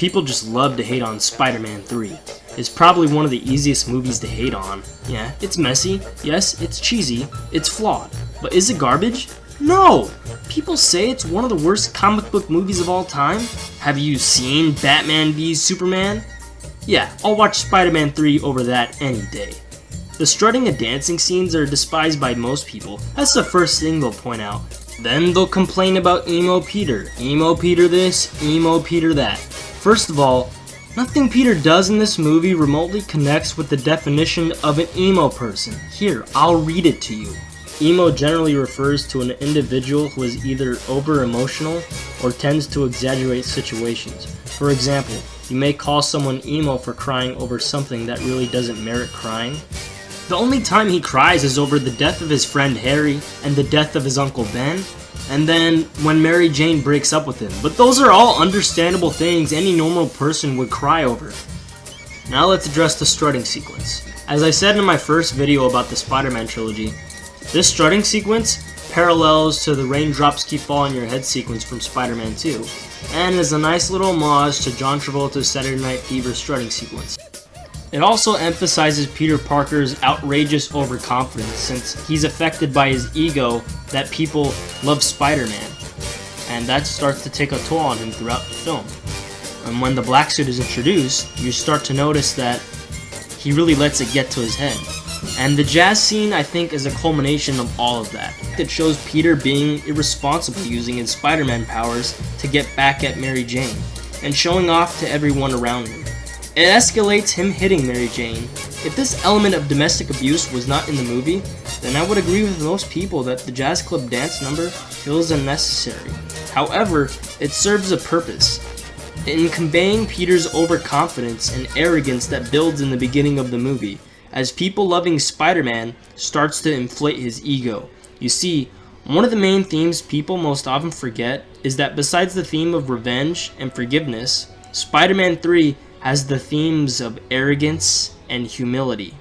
people just love to hate on Spider-Man 3. It's probably one of the easiest movies to hate on. Yeah, it's messy, yes, it's cheesy, it's flawed. But is it garbage? No! People say it's one of the worst comic book movies of all time. Have you seen Batman v Superman? Yeah, I'll watch Spider-Man 3 over that any day. The strutting and dancing scenes are despised by most people. That's the first thing they'll point out. Then they'll complain about Emo Peter this, Emo Peter that. First of all, nothing Peter does in this movie remotely connects with the definition of an emo person. Here, I'll read it to you. Emo generally refers to an individual who is either over-emotional or tends to exaggerate situations. For example, you may call someone emo for crying over something that really doesn't merit crying. The only time he cries is over the death of his friend Harry and the death of his Uncle Ben, and then when Mary Jane breaks up with him. But those are all understandable things any normal person would cry over. Now let's address the strutting sequence. As I said in my first video about the Spider-Man trilogy, this strutting sequence parallels to the Raindrops Keep Falling on Your Head sequence from Spider-Man 2, and is a nice little homage to John Travolta's Saturday Night Fever strutting sequence. It also emphasizes Peter Parker's outrageous overconfidence, since he's affected by his ego that people love Spider-Man, and that starts to take a toll on him throughout the film. And when the black suit is introduced, you start to notice that he really lets it get to his head. And the jazz scene, I think, is a culmination of all of that. It shows Peter being irresponsible using his Spider-Man powers to get back at Mary Jane, and showing off to everyone around him. It escalates him hitting Mary Jane. If this element of domestic abuse was not in the movie, then I would agree with most people that the jazz club dance number feels unnecessary. However, it serves a purpose in conveying Peter's overconfidence and arrogance that builds in the beginning of the movie, as people loving Spider-Man starts to inflate his ego. You see, one of the main themes people most often forget is that besides the theme of revenge and forgiveness, Spider-Man 3 has the themes of arrogance and humility.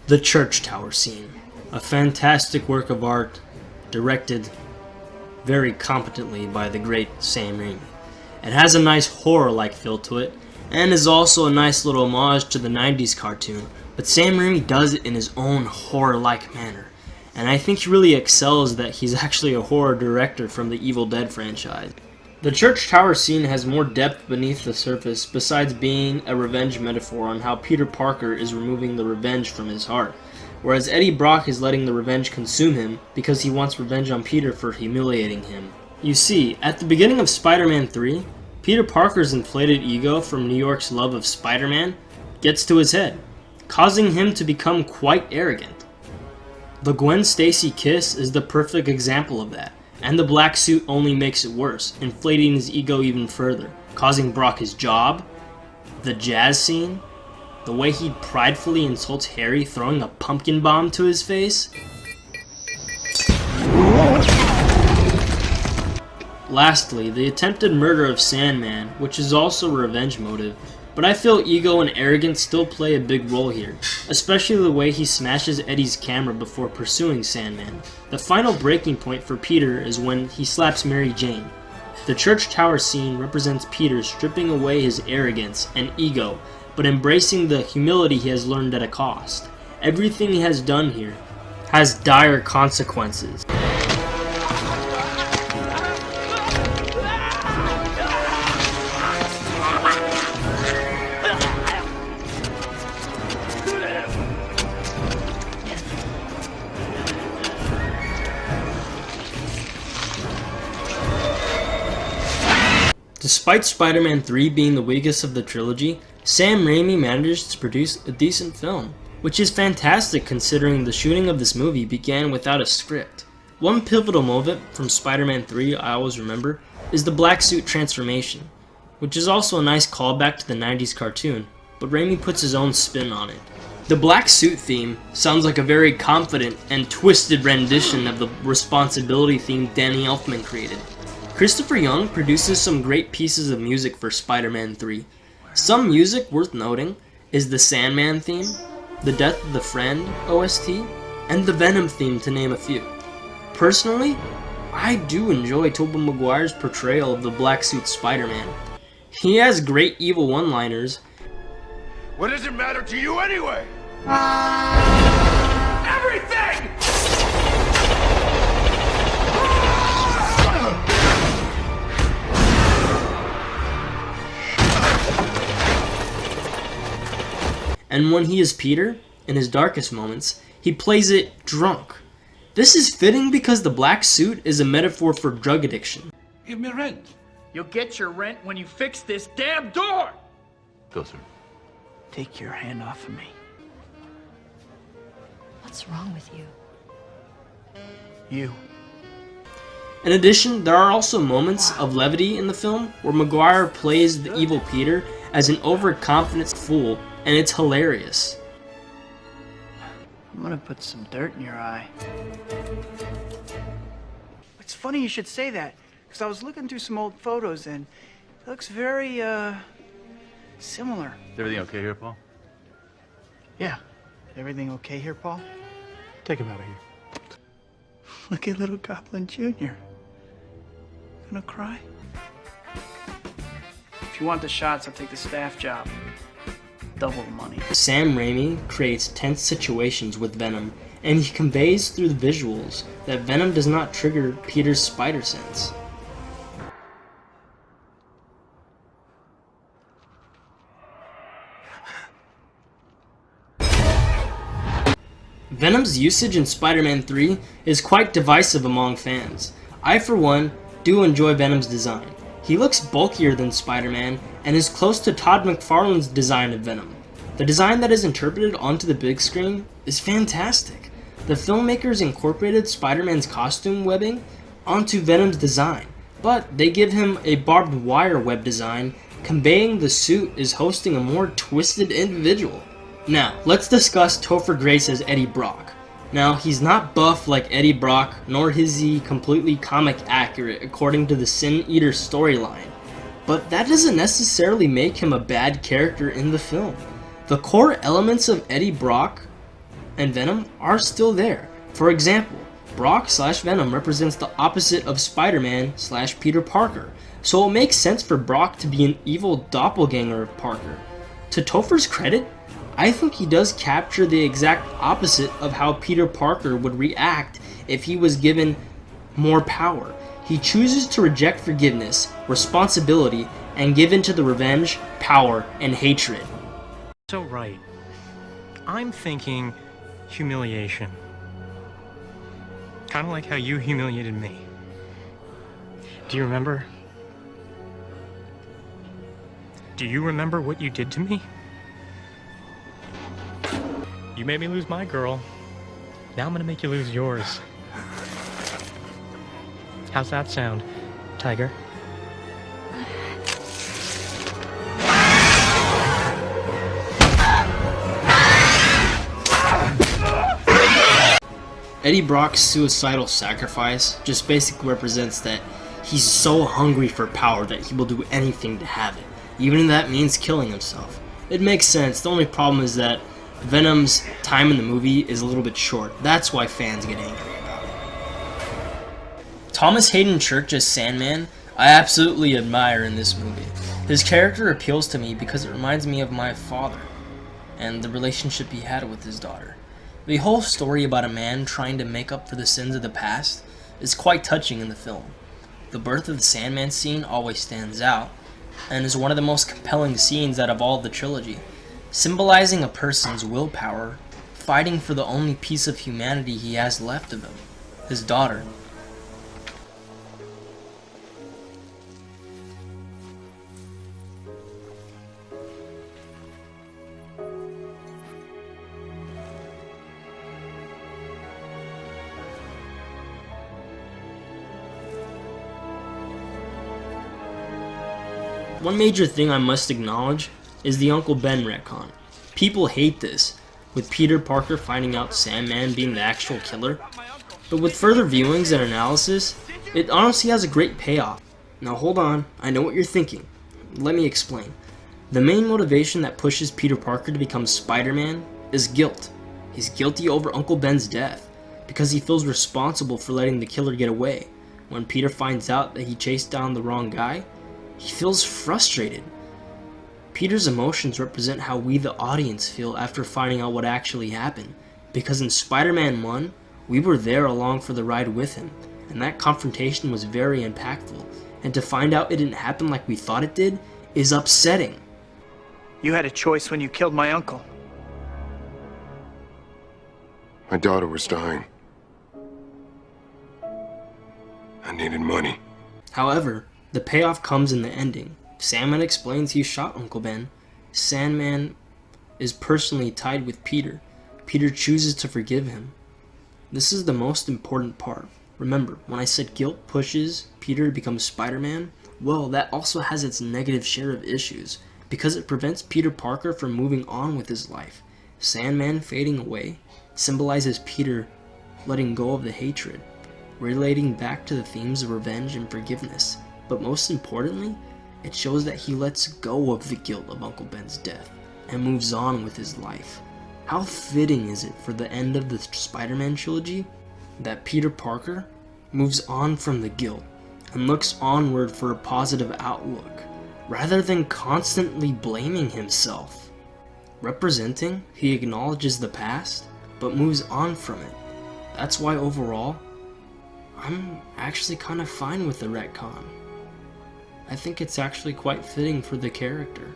The church tower scene. A fantastic work of art, directed very competently by the great Sam Raimi. It has a nice horror-like feel to it, and is also a nice little homage to the 90s cartoon, but Sam Raimi does it in his own horror-like manner, and I think he really excels that he's actually a horror director from the Evil Dead franchise. The church tower scene has more depth beneath the surface, besides being a revenge metaphor on how Peter Parker is removing the revenge from his heart, whereas Eddie Brock is letting the revenge consume him because he wants revenge on Peter for humiliating him. You see, at the beginning of Spider-Man 3, Peter Parker's inflated ego from New York's love of Spider-Man gets to his head, causing him to become quite arrogant. The Gwen Stacy kiss is the perfect example of that, and the black suit only makes it worse, inflating his ego even further, causing Brock his job, the jazz scene, the way he pridefully insults Harry, throwing a pumpkin bomb to his face. Lastly, the attempted murder of Sandman, which is also a revenge motive, but I feel ego and arrogance still play a big role here, especially the way he smashes Eddie's camera before pursuing Sandman. The final breaking point for Peter is when he slaps Mary Jane. The church tower scene represents Peter stripping away his arrogance and ego, but embracing the humility he has learned at a cost. Everything he has done here has dire consequences. Despite Spider-Man 3 being the weakest of the trilogy, Sam Raimi managed to produce a decent film, which is fantastic considering the shooting of this movie began without a script. One pivotal moment from Spider-Man 3 I always remember is the black suit transformation, which is also a nice callback to the 90s cartoon, but Raimi puts his own spin on it. The black suit theme sounds like a very confident and twisted rendition of the responsibility theme Danny Elfman created. Christopher Young produces some great pieces of music for Spider-Man 3. Some music worth noting is the Sandman theme, the Death of the Friend OST, and the Venom theme, to name a few. Personally, I do enjoy Tobey Maguire's portrayal of the black suit Spider-Man. He has great evil one-liners. What does it matter to you anyway? Everything! And when he is Peter, in his darkest moments, he plays it drunk. This is fitting because the black suit is a metaphor for drug addiction. Give me rent. You'll get your rent when you fix this damn door! Go, sir. Take your hand off of me. What's wrong with you? You. In addition, there are also moments of levity in the film where Maguire plays the evil Peter as an overconfident fool, and it's hilarious. I'm gonna put some dirt in your eye. It's funny you should say that, because I was looking through some old photos and it looks very, similar. Is everything okay here, Paul? Yeah. Everything okay here, Paul? Take him out of here. Look at little Goblin Jr. Gonna cry? If you want the shots, I'll take the staff job. Double the money. Sam Raimi creates tense situations with Venom, and he conveys through the visuals that Venom does not trigger Peter's spider sense. Venom's usage in Spider-Man 3 is quite divisive among fans. I, for one, do enjoy Venom's design. He looks bulkier than Spider-Man and is close to Todd McFarlane's design of Venom. The design that is interpreted onto the big screen is fantastic. The filmmakers incorporated Spider-Man's costume webbing onto Venom's design, but they give him a barbed wire web design, conveying the suit is hosting a more twisted individual. Now, let's discuss Topher Grace as Eddie Brock. Now, he's not buff like Eddie Brock, nor is he completely comic accurate according to the Sin Eater storyline. But that doesn't necessarily make him a bad character in the film. The core elements of Eddie Brock and Venom are still there. For example, Brock/Venom represents the opposite of Spider-Man/Peter Parker, so it makes sense for Brock to be an evil doppelganger of Parker. To Topher's credit, I think he does capture the exact opposite of how Peter Parker would react if he was given more power. He chooses to reject forgiveness, responsibility, and give in to the revenge, power, and hatred. So right. I'm thinking humiliation. Kind of like how you humiliated me. Do you remember? Do you remember what you did to me? You made me lose my girl. Now I'm gonna make you lose yours. How's that sound, Tiger? Eddie Brock's suicidal sacrifice just basically represents that he's so hungry for power that he will do anything to have it, even if that means killing himself. It makes sense. The only problem is that Venom's time in the movie is a little bit short. That's why fans get angry about it. Thomas Hayden Church as Sandman, I absolutely admire in this movie. His character appeals to me because it reminds me of my father and the relationship he had with his daughter. The whole story about a man trying to make up for the sins of the past is quite touching in the film. The birth of the Sandman scene always stands out and is one of the most compelling scenes out of all of the trilogy, symbolizing a person's willpower, fighting for the only piece of humanity he has left of him, his daughter. One major thing I must acknowledge is the Uncle Ben retcon. People hate this, with Peter Parker finding out Sandman being the actual killer. But with further viewings and analysis, it honestly has a great payoff. Now hold on, I know what you're thinking. Let me explain. The main motivation that pushes Peter Parker to become Spider-Man is guilt. He's guilty over Uncle Ben's death, because he feels responsible for letting the killer get away. When Peter finds out that he chased down the wrong guy, he feels frustrated. Peter's emotions represent how we the audience feel after finding out what actually happened, because in Spider-Man 1, we were there along for the ride with him, and that confrontation was very impactful, and to find out it didn't happen like we thought it did is upsetting. You had a choice when you killed my uncle. My daughter was dying. I needed money. However, the payoff comes in the ending. Sandman explains he shot Uncle Ben. Sandman is personally tied with Peter. Peter chooses to forgive him. This is the most important part. Remember, when I said guilt pushes Peter to become Spider-Man, well, that also has its negative share of issues, because it prevents Peter Parker from moving on with his life. Sandman fading away symbolizes Peter letting go of the hatred, relating back to the themes of revenge and forgiveness. But most importantly, it shows that he lets go of the guilt of Uncle Ben's death and moves on with his life. How fitting is it for the end of the Spider-Man trilogy that Peter Parker moves on from the guilt and looks onward for a positive outlook, rather than constantly blaming himself. Representing, he acknowledges the past, but moves on from it. That's why overall, I'm actually kind of fine with the retcon. I think it's actually quite fitting for the character.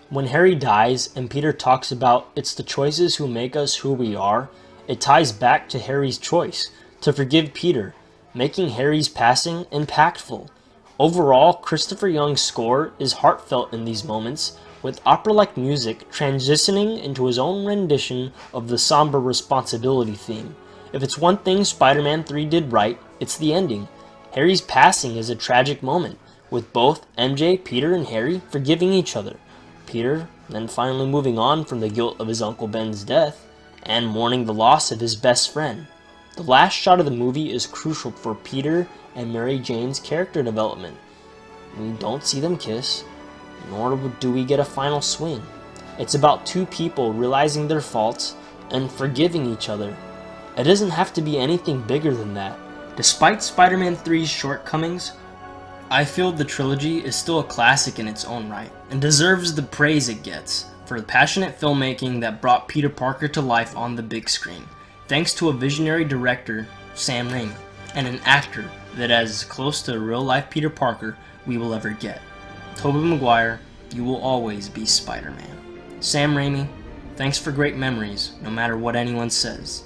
When Harry dies and Peter talks about it's the choices who make us who we are, it ties back to Harry's choice to forgive Peter, making Harry's passing impactful. Overall, Christopher Young's score is heartfelt in these moments, with opera-like music transitioning into his own rendition of the somber responsibility theme. If it's one thing Spider-Man 3 did right, it's the ending. Harry's passing is a tragic moment, with both MJ, Peter, and Harry forgiving each other. Peter then finally moving on from the guilt of his Uncle Ben's death, and mourning the loss of his best friend. The last shot of the movie is crucial for Peter and Mary Jane's character development. We don't see them kiss, nor do we get a final swing. It's about two people realizing their faults and forgiving each other. It doesn't have to be anything bigger than that. Despite Spider-Man 3's shortcomings, I feel the trilogy is still a classic in its own right, and deserves the praise it gets for the passionate filmmaking that brought Peter Parker to life on the big screen, thanks to a visionary director, Sam Raimi, and an actor that is as close to a real-life Peter Parker we will ever get. Tobey Maguire, you will always be Spider-Man. Sam Raimi, thanks for great memories, no matter what anyone says.